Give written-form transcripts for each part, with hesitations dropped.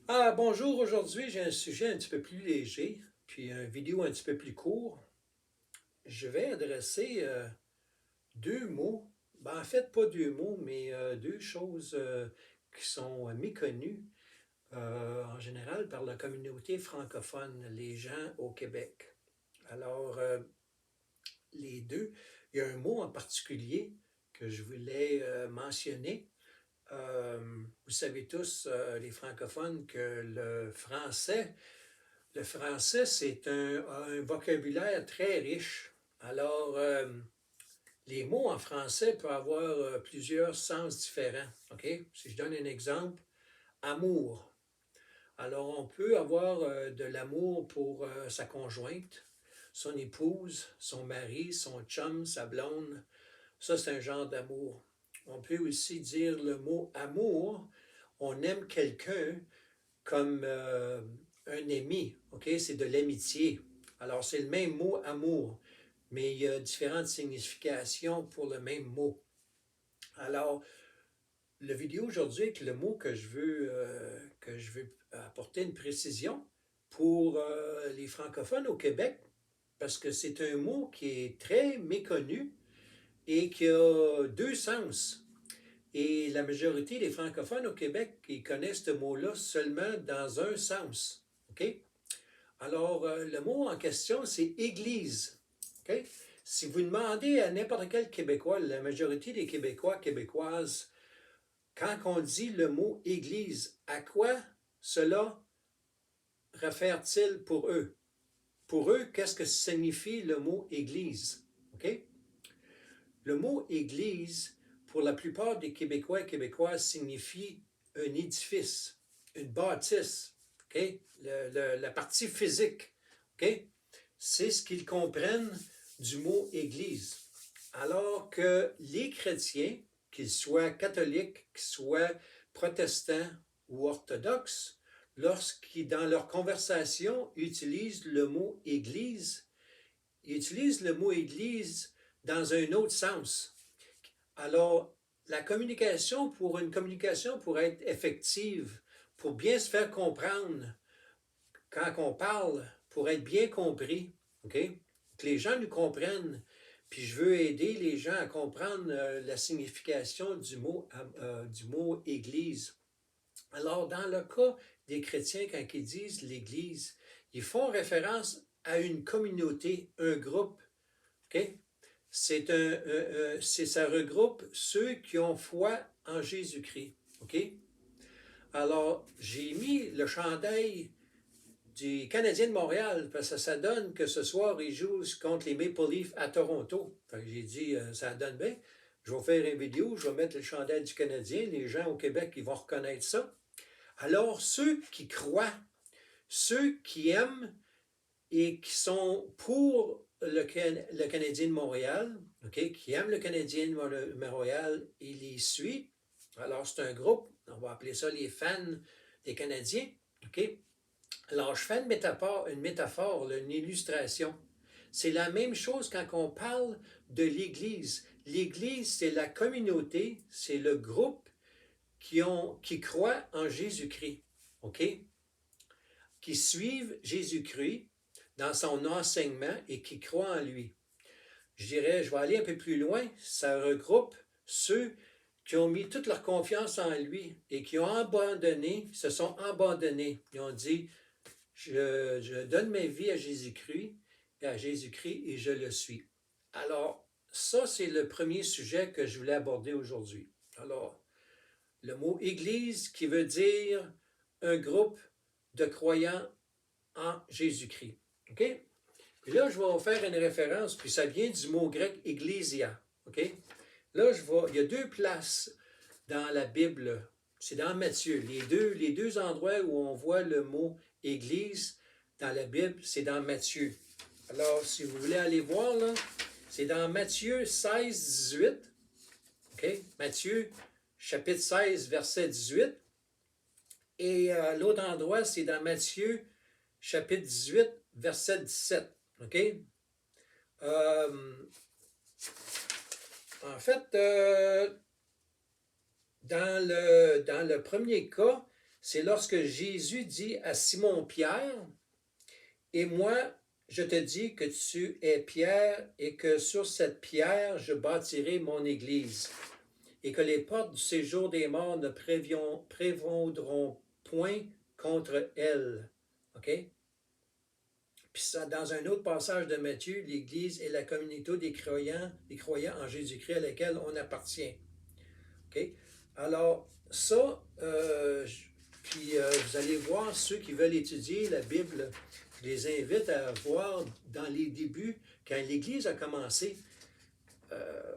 Bonjour, aujourd'hui j'ai un sujet un petit peu plus léger, puis une vidéo un petit peu plus court. Je vais adresser deux mots, en fait pas deux mots, mais deux choses qui sont méconnues en général par la communauté francophone, les gens au Québec. Alors, les deux, il y a un mot en particulier que je voulais mentionner. Vous savez tous, les francophones, que le français, a un vocabulaire très riche. Alors, les mots en français peuvent avoir plusieurs sens différents. OK? Si je donne un exemple, amour. Alors, on peut avoir de l'amour pour sa conjointe, son épouse, son mari, son chum, sa blonde. Ça, c'est un genre d'amour. On peut aussi dire le mot amour. On aime quelqu'un comme un ami, OK? C'est de l'amitié. Alors, c'est le même mot amour, mais il y a différentes significations pour le même mot. Alors, la vidéo aujourd'hui avec le mot que je veux apporter une précision pour les francophones au Québec, parce que c'est un mot qui est très méconnu et qui a deux sens. Et la majorité des francophones au Québec, ils connaissent ce mot-là seulement dans un sens. OK? Alors, le mot en question, c'est Église. OK? Si vous demandez à n'importe quel Québécois, la majorité des Québécois, Québécoises, quand on dit le mot Église, à quoi cela réfère-t-il pour eux? Pour eux, qu'est-ce que signifie le mot Église? OK? Le mot Église, pour la plupart des Québécois et Québécoises, signifie un édifice, une bâtisse, OK? La partie physique, OK? C'est ce qu'ils comprennent du mot Église. Alors que les chrétiens, qu'ils soient catholiques, qu'ils soient protestants ou orthodoxes, lorsqu'ils, dans leur conversation, utilisent le mot Église, ils utilisent le mot Église dans un autre sens. Alors, une communication pour être effective, pour bien se faire comprendre quand on parle, pour être bien compris, OK? Que les gens nous comprennent. Puis je veux aider les gens à comprendre la signification du mot Église. Alors, dans le cas des chrétiens, quand ils disent l'Église, ils font référence à une communauté, un groupe. OK? Ça regroupe ceux qui ont foi en Jésus-Christ. OK? Alors, j'ai mis le chandail du Canadien de Montréal, parce que ça donne que ce soir, ils jouent contre les Maple Leafs à Toronto. J'ai dit, ça donne bien. Je vais faire une vidéo, je vais mettre le chandail du Canadien. Les gens au Québec, ils vont reconnaître ça. Alors, ceux qui croient, ceux qui aiment et qui sont pour le Canadien de Montréal, OK, qui aiment le Canadien de Montréal, ils les suivent. Alors, c'est un groupe, on va appeler ça les fans des Canadiens. OK? Alors, je fais une métaphore, une illustration. C'est la même chose quand on parle de l'Église. L'Église, c'est la communauté, c'est le groupe qui croit en Jésus-Christ, OK? Qui suivent Jésus-Christ dans son enseignement et qui croient en lui. Je vais aller un peu plus loin, ça regroupe ceux qui ont mis toute leur confiance en lui et qui ont abandonné, se sont abandonnés. Ils ont dit, je donne ma vie à Jésus-Christ et je le suis. Alors, ça, c'est le premier sujet que je voulais aborder aujourd'hui. Alors, le mot Église qui veut dire un groupe de croyants en Jésus-Christ. OK? Puis là, je vais vous faire une référence, puis ça vient du mot grec ecclésia. OK? Là, il y a deux places dans la Bible. C'est dans Matthieu. Les deux endroits où on voit le mot Église dans la Bible, c'est dans Matthieu. Alors, si vous voulez aller voir, là, c'est dans Matthieu 16, 18. OK? Matthieu, chapitre 16, verset 18. Et l'autre endroit, c'est dans Matthieu, chapitre 18, verset 17. OK? En fait, dans le premier cas, c'est lorsque Jésus dit à Simon-Pierre, « Et moi, je te dis que tu es Pierre et que sur cette pierre, je bâtirai mon Église et que les portes du séjour des morts ne prévaudront point contre elle. » OK? Puis ça, dans un autre passage de Matthieu, l'Église est la communauté des croyants en Jésus-Christ à laquelle on appartient. OK? Alors, ça, vous allez voir, ceux qui veulent étudier la Bible, je les invite à voir dans les débuts, quand l'Église a commencé.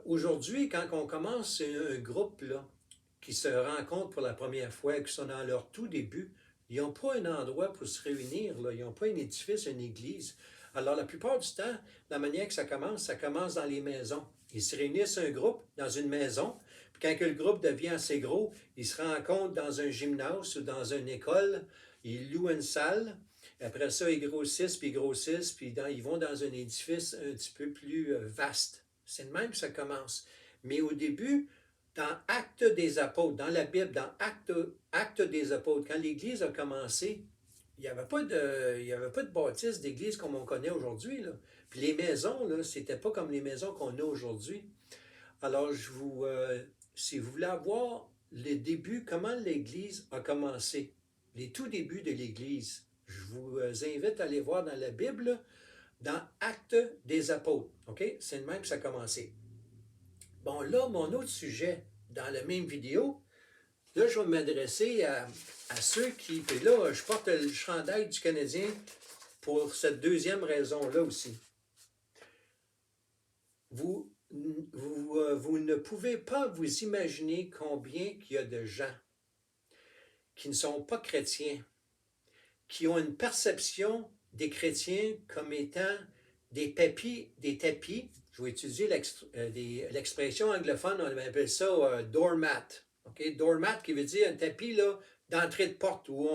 Aujourd'hui, quand on commence un groupe là, qui se rencontre pour la première fois, qui sont dans leur tout début, ils n'ont pas un endroit pour se réunir, là. Ils n'ont pas un édifice, une église. Alors, la plupart du temps, la manière que ça commence dans les maisons. Ils se réunissent un groupe dans une maison, puis quand le groupe devient assez gros, ils se rencontrent dans un gymnase ou dans une école, ils louent une salle, après ça, ils grossissent, puis ils vont dans un édifice un petit peu plus vaste. C'est de même que ça commence. Mais au début, dans Actes des Apôtres, dans la Bible, dans Actes des Apôtres, quand l'Église a commencé, il n'y avait pas de bâtisse d'église comme on connaît aujourd'hui. Puis les maisons, là, c'était pas comme les maisons qu'on a aujourd'hui. Alors, si vous voulez voir les débuts, comment l'Église a commencé, les tout débuts de l'Église, je vous invite à aller voir dans la Bible, dans Actes des Apôtres. OK? C'est le même que ça a commencé. Bon, là, mon autre sujet, dans la même vidéo, là, je vais m'adresser à ceux qui... Puis là, je porte le chandail du Canadien pour cette deuxième raison-là aussi. Vous ne pouvez pas vous imaginer combien il y a de gens qui ne sont pas chrétiens, qui ont une perception des chrétiens comme étant des tapis. Je vais utiliser l'expression anglophone, on appelle ça doormat. Okay? Doormat qui veut dire un tapis là, d'entrée de porte où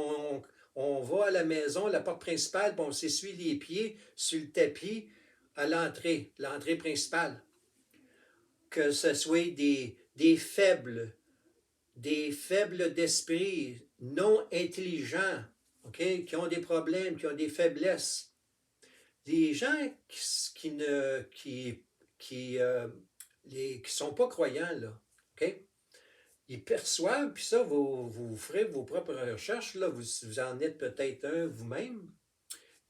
on va à la maison, la porte principale, puis on s'essuie les pieds sur le tapis à l'entrée principale. Que ce soit des faibles d'esprit, non intelligents, okay? Qui ont des problèmes, qui ont des faiblesses. Des gens qui ne sont pas croyants, là, OK? Ils perçoivent, puis ça, vous ferez vos propres recherches, là, vous en êtes peut-être un vous-même.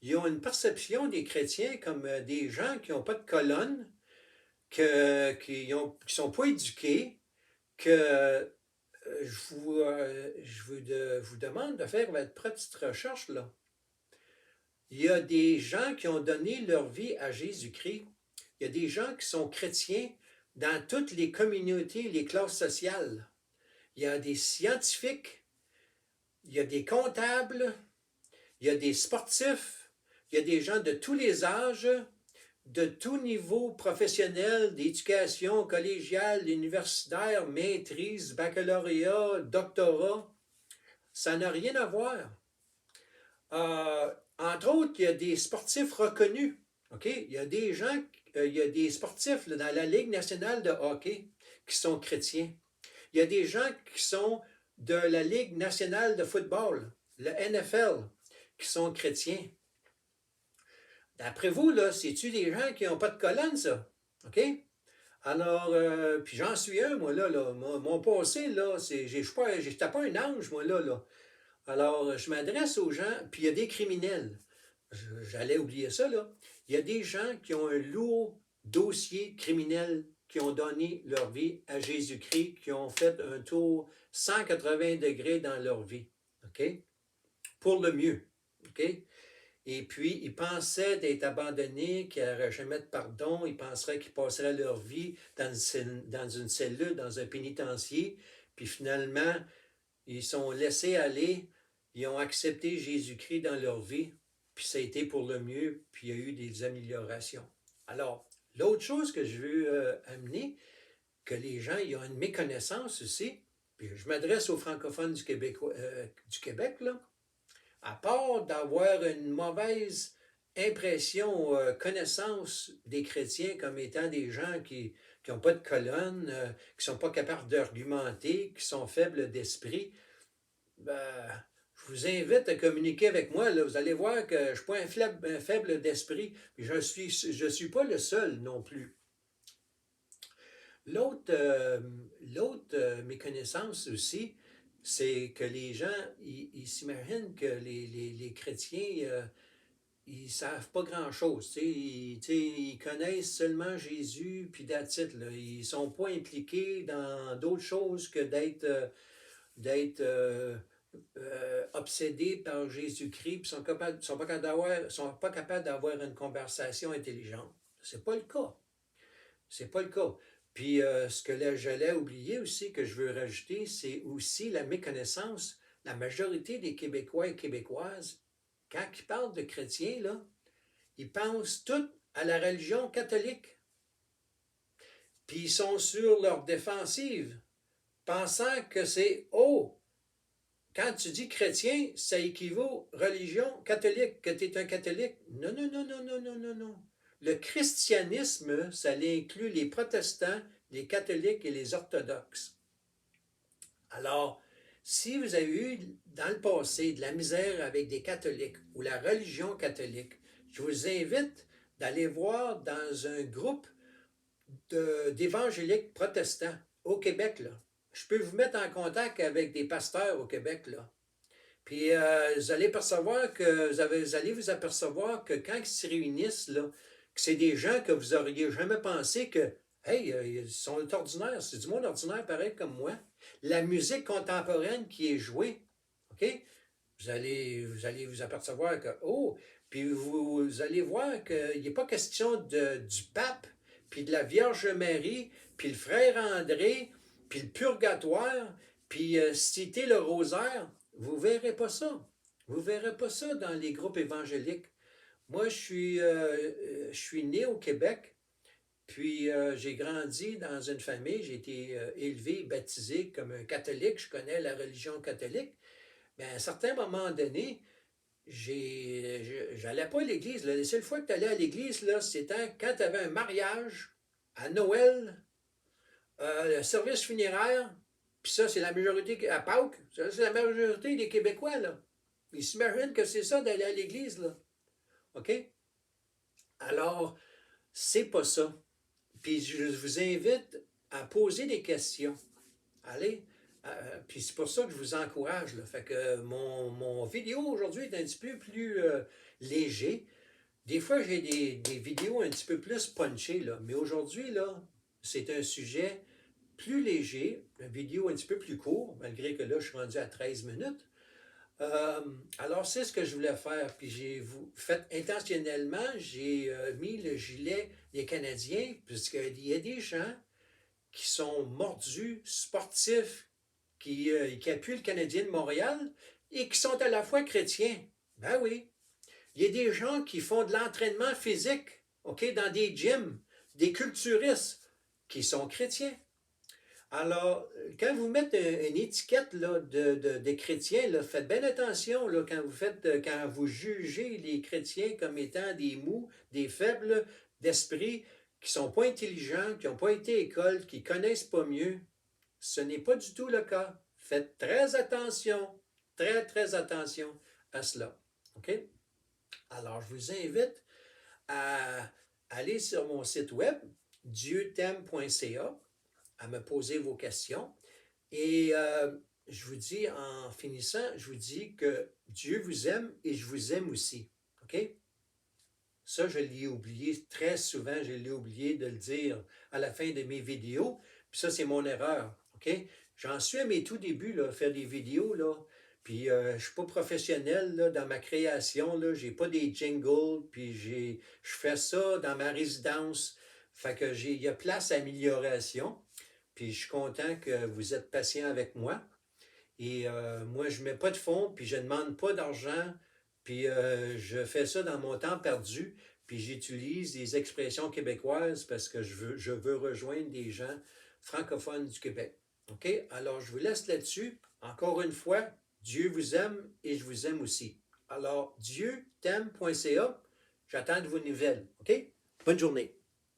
Ils ont une perception des chrétiens comme des gens qui n'ont pas de colonne, qui ne sont pas éduqués, que je vous demande de faire votre petite recherche, là. Il y a des gens qui ont donné leur vie à Jésus-Christ. Il y a des gens qui sont chrétiens dans toutes les communautés, les classes sociales. Il y a des scientifiques, il y a des comptables, il y a des sportifs, il y a des gens de tous les âges, de tout niveau professionnel, d'éducation collégiale, universitaire, maîtrise, baccalauréat, doctorat. Ça n'a rien à voir. Entre autres, il y a des sportifs reconnus. Okay? Il y a des sportifs là, dans la Ligue nationale de hockey qui sont chrétiens. Il y a des gens qui sont de la Ligue nationale de football, le NFL, qui sont chrétiens. D'après vous, là, c'est-tu des gens qui n'ont pas de colonne, ça? OK? Alors, puis j'en suis un, moi, là. Mon passé, là, j'étais pas un ange, moi, là. Alors, je m'adresse aux gens, puis il y a des criminels. J'allais oublier ça, là. Il y a des gens qui ont un lourd dossier criminel, qui ont donné leur vie à Jésus-Christ, qui ont fait un tour 180 degrés dans leur vie. OK? Pour le mieux. OK? Et puis, ils pensaient d'être abandonnés, qu'il n'y aurait jamais de pardon. Ils penseraient qu'ils passeraient leur vie dans une cellule, dans un pénitencier. Puis finalement, ils sont laissés aller. Ils ont accepté Jésus-Christ dans leur vie. Puis ça a été pour le mieux. Puis il y a eu des améliorations. Alors, l'autre chose que je veux amener, que les gens, ils ont une méconnaissance aussi. Puis je m'adresse aux francophones du Québec, là. À part d'avoir une mauvaise impression, connaissance des chrétiens comme étant des gens qui n'ont pas de colonne, qui ne sont pas capables d'argumenter, qui sont faibles d'esprit, ben, je vous invite à communiquer avec moi. Là. Vous allez voir que je ne suis pas un faible d'esprit. Je ne suis pas le seul non plus. L'autre méconnaissance aussi, c'est que les gens, ils s'imaginent que les chrétiens, ils ne savent pas grand-chose. Ils connaissent seulement Jésus, puis that's it, là. Ils ne sont pas impliqués dans d'autres choses que d'être obsédés par Jésus-Christ, puis sont pas capables d'avoir une conversation intelligente. C'est pas le cas. C'est pas le cas. Puis ce que je l'ai oublié aussi, que je veux rajouter, c'est aussi la méconnaissance. La majorité des Québécois et Québécoises, quand ils parlent de chrétiens, là, ils pensent tous à la religion catholique. Puis ils sont sur leur défensive, pensant que c'est oh, quand tu dis chrétien, ça équivaut religion catholique, que tu es un catholique. Non, non, non, non, non, non, non, non. Le christianisme, ça inclut les protestants, les catholiques et les orthodoxes. Alors, si vous avez eu dans le passé de la misère avec des catholiques ou la religion catholique, je vous invite d'aller voir dans un groupe d'évangéliques protestants au Québec. Là. Je peux vous mettre en contact avec des pasteurs au Québec. Là. Puis vous allez vous apercevoir que quand ils se réunissent, là, que c'est des gens que vous n'auriez jamais pensé que, hey, ils sont ordinaires, c'est du monde ordinaire pareil comme moi. La musique contemporaine qui est jouée, OK? Vous allez vous apercevoir que, oh, puis vous allez voir qu'il n'est pas question du pape, puis de la Vierge Marie, puis le frère André, puis le purgatoire, puis citer le rosaire. Vous ne verrez pas ça. Vous ne verrez pas ça dans les groupes évangéliques. Moi, je suis né au Québec, puis j'ai grandi dans une famille, j'ai été élevé, baptisé comme un catholique, je connais la religion catholique, mais à un certain moment donné, j'allais pas à l'église. La seule fois que tu allais à l'église, c'était quand tu avais un mariage, à Noël, le service funéraire, puis ça, c'est la majorité, à Pâques, ça, c'est la majorité des Québécois, là. Ils s'imaginent que c'est ça d'aller à l'église, là. OK? Alors, c'est pas ça. Puis je vous invite à poser des questions. Allez. Puis c'est pour ça que je vous encourage. Là. Fait que mon vidéo aujourd'hui est un petit peu plus léger. Des fois, j'ai des vidéos un petit peu plus punchées, là. Mais aujourd'hui, là, c'est un sujet plus léger, une vidéo un petit peu plus court, malgré que là, je suis rendu à 13 minutes. Alors, c'est ce que je voulais faire. Puis j'ai fait intentionnellement, j'ai mis le gilet des Canadiens, puisqu'il y a des gens qui sont mordus, sportifs, qui appuient le Canadien de Montréal et qui sont à la fois chrétiens. Ben oui. Il y a des gens qui font de l'entraînement physique, OK, dans des gyms, des culturistes qui sont chrétiens. Alors, quand vous mettez une étiquette là, de chrétiens, là, faites bien attention là, quand vous jugez les chrétiens comme étant des mous, des faibles d'esprit, qui ne sont pas intelligents, qui n'ont pas été à l'école, qui ne connaissent pas mieux. Ce n'est pas du tout le cas. Faites très attention, très, très attention à cela. OK? Alors, je vous invite à aller sur mon site web, dieutem.ca, à me poser vos questions. Et je vous dis, en finissant, je vous dis que Dieu vous aime et je vous aime aussi. OK? Ça, je l'ai oublié très souvent, je l'ai oublié de le dire à la fin de mes vidéos. Puis ça, c'est mon erreur. OK? J'en suis à mes tout débuts, là, faire des vidéos, là. Puis je ne suis pas professionnel là, dans ma création. Je n'ai pas des jingles. Puis je fais ça dans ma résidence. Fait que il y a place à amélioration. Puis je suis content que vous êtes patient avec moi. Et moi, je ne mets pas de fonds, puis je ne demande pas d'argent. Puis je fais ça dans mon temps perdu. Puis j'utilise des expressions québécoises parce que je veux rejoindre des gens francophones du Québec. OK? Alors, je vous laisse là-dessus. Encore une fois, Dieu vous aime et je vous aime aussi. Alors, dieutem.ca, j'attends de vos nouvelles. OK? Bonne journée.